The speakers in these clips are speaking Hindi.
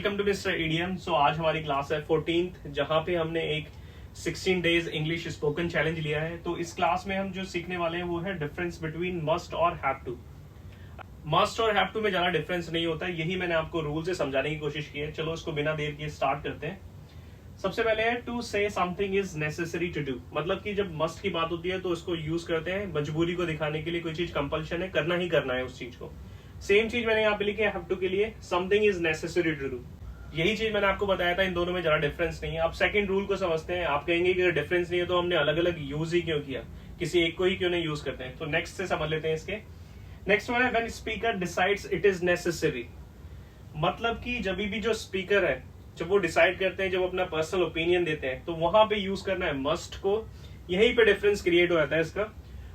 Welcome to mister EDM. So आज हमारी क्लास है 14th, जहां पे हमने एक 16 डेज इंग्लिश स्पोकन चैलेंज लिया है। तो इस क्लास में हम जो सीखने वाले हैं वो है डिफरेंस बिटवीन मस्ट और हैव टू। मस्ट और हैव टू में ज्यादा डिफरेंस नहीं होता, यही मैंने आपको रूल से समझाने की कोशिश की है। चलो इसको बिना देर किए स्टार्ट करते हैं। सबसे पहले है टू से something is necessary to do. मतलब कि जब मस्ट की बात होती है तो इसको यूज करते हैं मजबूरी को दिखाने के लिए, कोई चीज कंपल्शन है, करना ही करना है उस चीज को। सेम चीज मैंने यहाँ पे लिखी है हैव टू के लिए, something is necessary to do. यही चीज मैंने आपको बताया था, इन दोनों में ज्यादा डिफरेंस नहीं है। अब सेकंड रूल को समझते हैं। आप कहेंगे कि अगर डिफरेंस नहीं है तो हमने अलग अलग यूज ही क्यों किया, किसी एक को ही क्यों नहीं यूज करते हैं। तो नेक्स्ट से समझ लेते हैं इसके। नेक्स्ट वन है when speaker decides it is necessary. मतलब कि जब भी जो स्पीकर है, जब वो डिसाइड करते हैं, जब अपना पर्सनल ओपिनियन देते हैं, तो वहां पे यूज करना है मस्ट को। यहीं पे डिफरेंस क्रिएट हो जाता है इसका।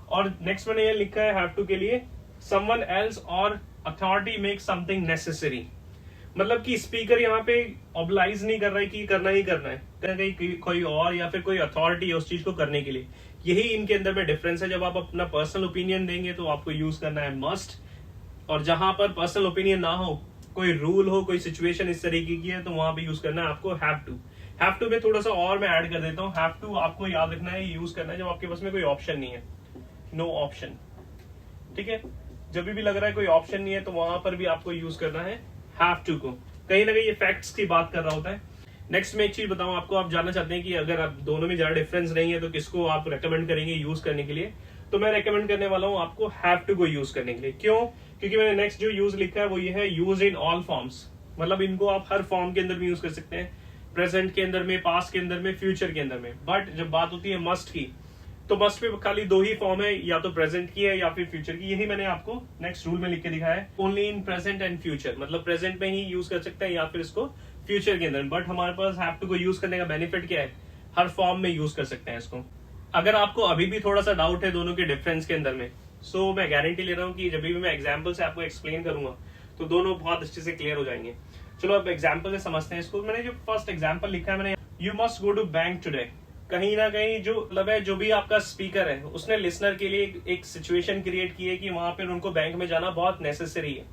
और नेक्स्ट मैंने ये लिखा है हैव टू के लिए, समवन एल्स और अथॉरिटी मेक समथिंग नेसेसरी। मतलब कि स्पीकर यहाँ पे ऑब्लाइज नहीं कर रहा है कि करना ही करना है, कहीं कोई और या फिर कोई अथॉरिटी है उस चीज को करने के लिए। यही इनके अंदर में डिफरेंस है। जब आप अपना पर्सनल ओपिनियन देंगे तो आपको यूज करना है मस्ट, और जहां पर पर्सनल ओपिनियन ना हो, कोई रूल हो, कोई सिचुएशन इस तरीके की है, तो वहां पे यूज करना है आपको हैव टू। हैव टू में थोड़ा सा और मैं ऐड कर देता हूँ। हैव टू आपको याद रखना है, यूज करना है जब आपके पास में कोई ऑप्शन नहीं है, नो ऑप्शन। ठीक है, जब भी लग रहा है कोई ऑप्शन नहीं है तो वहां पर भी आपको यूज करना है हैव टू को। कहीं ना कहीं ये फैक्ट्स की बात कर रहा होता है। नेक्स्ट मैं एक चीज बताऊं आपको, आप जानना चाहते हैं कि अगर आप दोनों में ज्यादा डिफरेंस नहीं है तो किसको आप रेकमेंड करेंगे यूज करने के लिए। तो मैं रेकमेंड करने वाला हूं आपको हैव टू को यूज करने के लिए। क्यों? क्योंकि मैंने नेक्स्ट जो यूज लिखा है वो ये है यूज इन ऑल फॉर्म्स। मतलब इनको आप हर फॉर्म के अंदर भी यूज कर सकते हैं, प्रेजेंट के अंदर में, पास्ट के अंदर में, फ्यूचर के अंदर में। बट जब बात होती है मस्ट की, तो मस्ट पे खाली दो ही फॉर्म है, या तो प्रेजेंट की है या फिर फ्यूचर की। यही मैंने आपको नेक्स्ट रूल में लिख के दिखाया है, only in present and future. मतलब प्रेजेंट में ही यूज कर सकते हैं या फिर इसको फ्यूचर के अंदर। बट हमारे पास हैव टू को यूज करने का बेनिफिट क्या है, हर फॉर्म में यूज कर सकते हैं इसको। अगर आपको अभी भी थोड़ा सा डाउट है दोनों के डिफरेंस के अंदर में, सो मैं गारंटी ले रहा हूँ कि जब भी मैं एग्जाम्पल से आपको एक्सप्लेन करूंगा तो दोनों बहुत अच्छे से क्लियर हो जाएंगे। चलो अब एग्जाम्पल से समझते हैं इसको। मैंने जो फर्स्ट एग्जाम्पल लिखा है, मैंने you must go to bank today. कहीं ना कहीं जो मतलब है, जो भी आपका स्पीकर है उसने लिसनर के लिए एक सिचुएशन क्रिएट की है कि वहां पर उनको बैंक में जाना बहुत नेसेसरी है।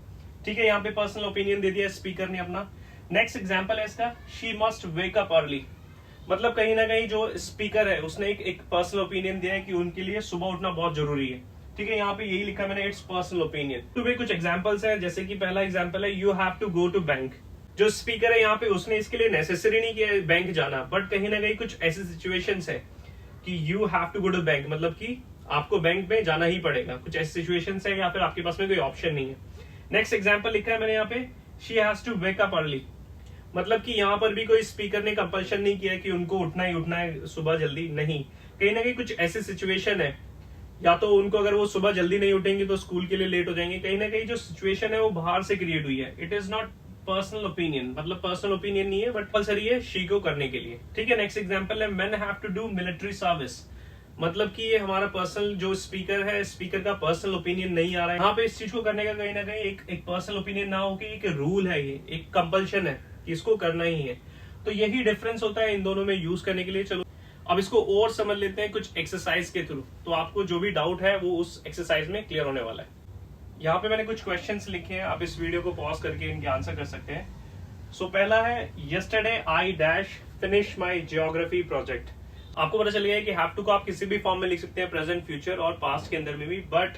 ठीक है, यहाँ पे पर्सनल ओपिनियन दे दिया स्पीकर ने अपना। नेक्स्ट एग्जाम्पल है इसका, she must wake up early. मतलब कहीं ना कहीं जो स्पीकर है उसने एक पर्सनल ओपिनियन दिया है कि उनके लिए सुबह उठना बहुत जरूरी है। ठीक है, यहाँ पे यही लिखा मैंने, इट्स पर्सनल ओपिनियन। तो भी कुछ एग्जांपल्स हैं, जैसे कि पहला एग्जांपल है you have to go to bank. जो स्पीकर है यहाँ पे उसने इसके लिए नेसेसरी नहीं किया बैंक जाना, बट कहीं ना कहीं कुछ ऐसी सिचुएशंस है कि you have to go to bank, मतलब कि आपको बैंक में जाना ही पड़ेगा। कुछ ऐसी सिचुएशंस है या फिर आपके पास में कोई ऑप्शन नहीं है। नेक्स्ट एग्जाम्पल लिखा है मैंने यहाँ पे, she has to wake up early. मतलब कि यहाँ पर भी कोई स्पीकर ने कंपल्शन नहीं किया कि उनको उठना ही उठना है सुबह जल्दी, नहीं। कहीं ना कहीं कुछ ऐसी सिचुएशन है, या तो उनको अगर वो सुबह जल्दी नहीं उठेंगे तो स्कूल के लिए लेट हो जाएंगे। कहीं ना कहीं जो सिचुएशन है वो बाहर से क्रिएट हुई है। It is not personal opinion, मतलब पर्सनल ओपिनियन नहीं है, बट कंपल्सरी है शी को करने के लिए। ठीक है, नेक्स्ट एग्जांपल है men have to do military service. मतलब कि ये हमारा पर्सनल जो स्पीकर है, स्पीकर का पर्सनल ओपिनियन नहीं आ रहा है यहाँ पे। इस चीज को करने का कहीं ना कहीं एक पर्सनल ओपिनियन ना हो कि एक रूल है, ये एक कंपल्शन है कि इसको करना ही है। तो यही डिफरेंस होता है इन दोनों में यूज करने के लिए। चलो अब इसको और समझ लेते हैं कुछ एक्सरसाइज के थ्रू, तो आपको जो भी डाउट है वो उस एक्सरसाइज में क्लियर होने वाला है। यहाँ पे मैंने कुछ क्वेश्चंस लिखे हैं, आप इस वीडियो को पॉज करके इनके आंसर कर सकते हैं। सो पहला है, yesterday I dash finish my geography project. आपको पता चल गया है कि हैव टू को आप किसी भी फॉर्म में लिख सकते हैं, प्रेजेंट, फ्यूचर और पास्ट के अंदर में भी। बट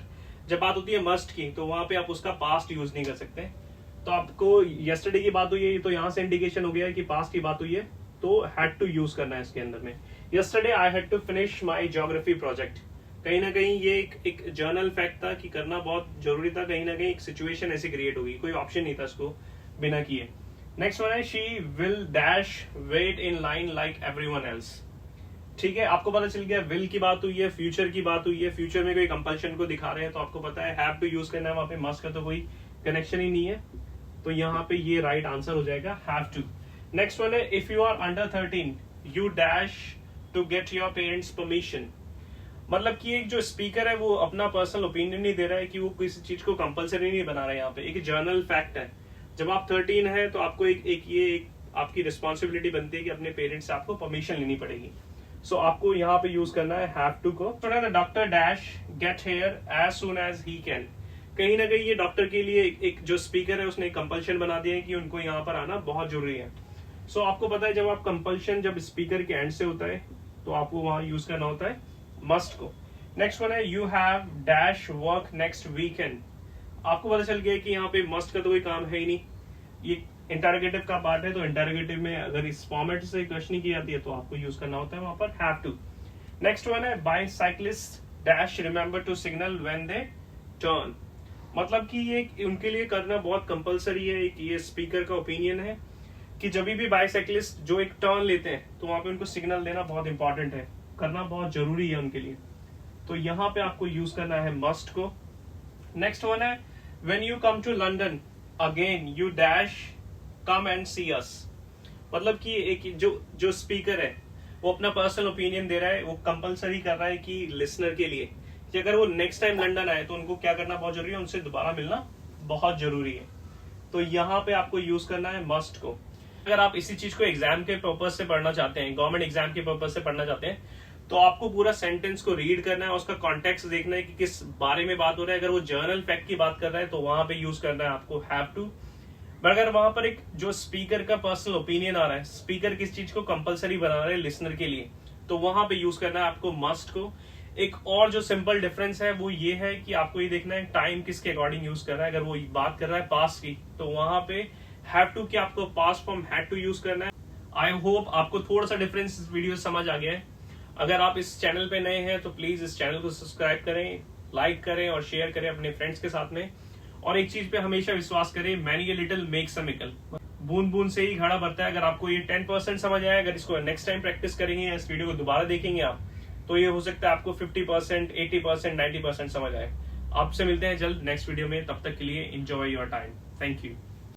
जब बात होती है मस्ट की, तो वहां पे आप उसका पास्ट यूज नहीं कर सकते। तो आपको यस्टरडे की बात हुई है तो यहाँ से इंडिकेशन हो गया है कि पास्ट की बात हुई है, तो हैड टू यूज करना है इसके अंदर में। Yesterday I had to finish my geography project. कहीं ना कहीं ये एक जर्नल फैक्ट था कि करना बहुत जरूरी था। कहीं ना कहीं एक सिचुएशन ऐसी क्रिएट होगी, कोई ऑप्शन नहीं था इसको बिना किए। नेक्स्ट वन है, she will dash wait in line like everyone else. ठीक है, आपको पता चल गया विल की बात हुई है, फ्यूचर की बात हुई है। फ्यूचर में कोई कंपल्शन को दिखा रहे हैं तो आपको पता है हैव टू यूज करना है, वहां पे मस्ट का तो कोई कनेक्शन ही नहीं है। तो यहाँ पे ये राइट आंसर हो जाएगा हैव टू। नेक्स्ट वन है, if you are under 13 you dash to get your parents permission. मतलब कि एक जो स्पीकर है वो अपना पर्सनल ओपिनियन नहीं दे रहा है कि वो किसी चीज को कंपलसरी नहीं बना रहा है। यहाँ पे एक जर्नल फैक्ट है, जब आप 13 है तो आपको एक आपकी रिस्पॉन्सिबिलिटी बनती है कि अपने पेरेंट्स से आपको परमिशन लेनी पड़ेगी। सो आपको यहाँ पे यूज करना है हैव टू को। The doctor dash get here as soon as he can. कहीं ना कहीं ये डॉक्टर के लिए एक जो स्पीकर है उसने कंपल्शन बना दिया है कि उनको यहाँ पर आना बहुत जरूरी है। सो आपको पता है जब आप कंपल्शन जब स्पीकर के एंड से होता है तो आपको वहां यूज करना होता है मस्ट को। नेक्स्ट वन है you have dash work next weekend. आपको पता चल गया कि यहाँ पे मस्ट का तो कोई काम है ही नहीं, ये इंटरोगेटिव का पार्ट है, तो इंटरोगेटिव में अगर इस फॉर्मेट से क्वेश्चन की जाती है तो आपको यूज करना होता है वहां पर हैव टू। नेक्स्ट वन है bicyclist dash remember to signal when they turn. मतलब कि ये उनके लिए करना बहुत कंपलसरी है, एक ये स्पीकर का ओपिनियन है कि जब भी बाइसाइक्लिस्ट जो एक टर्न लेते हैं तो वहां पे उनको सिग्नल देना बहुत इंपॉर्टेंट है, करना बहुत जरूरी है उनके लिए, तो यहाँ पे आपको यूज करना है मस्ट को। नेक्स्ट वन है when you come to London again you dash come and see us. मतलब कि एक जो स्पीकर है वो अपना पर्सनल ओपिनियन दे रहा है, वो कंपलसरी कर रहा है कि लिसनर के लिए कि अगर वो नेक्स्ट टाइम लंदन आए तो उनको क्या करना बहुत जरूरी है, उनसे दोबारा मिलना बहुत जरूरी है, तो यहाँ पे आपको यूज करना है मस्ट को। अगर आप इसी चीज को एग्जाम के पर्पज से पढ़ना चाहते हैं, गवर्नमेंट एग्जाम के पर्पज से पढ़ना चाहते हैं, तो आपको पूरा सेंटेंस को रीड करना है, उसका कॉन्टेक्स्ट देखना है कि किस बारे में बात हो रहा है। अगर वो जर्नल फैक्ट की बात कर रहा है तो वहां पे यूज करना है आपको हैव टू। पर अगर वहां पर एक जो स्पीकर का पर्सनल ओपिनियन आ रहा है, स्पीकर किस चीज को कंपलसरी बना रहा है लिसनर के लिए, तो वहां पे यूज करना है आपको मस्ट को। एक और जो सिंपल डिफरेंस है वो ये है कि आपको ये देखना है टाइम किसके अकॉर्डिंग यूज कर रहा है। अगर वो बात कर रहा है पास्ट की तो वहां पे हैव टू की आपको past form had to use करना है। आई होप आपको थोड़ा सा डिफरेंस इस वीडियो समझ आ गया है। अगर आप इस चैनल पे नए हैं तो प्लीज इस चैनल को सब्सक्राइब करें, लाइक करें और शेयर करें अपने फ्रेंड्स के साथ में। और एक चीज पे हमेशा विश्वास करें, many a little makes a mickle, बूंद बूंद से ही घड़ा भरता है। अगर आपको ये 10% समझ आया, अगर इसको नेक्स्ट टाइम प्रैक्टिस करेंगे या इस वीडियो को दोबारा देखेंगे आप, तो ये हो सकता है आपको 50%, 80%, 90% समझ आए। आपसे मिलते हैं जल्द नेक्स्ट वीडियो में, तब तक के लिए enjoy your time. Thank you.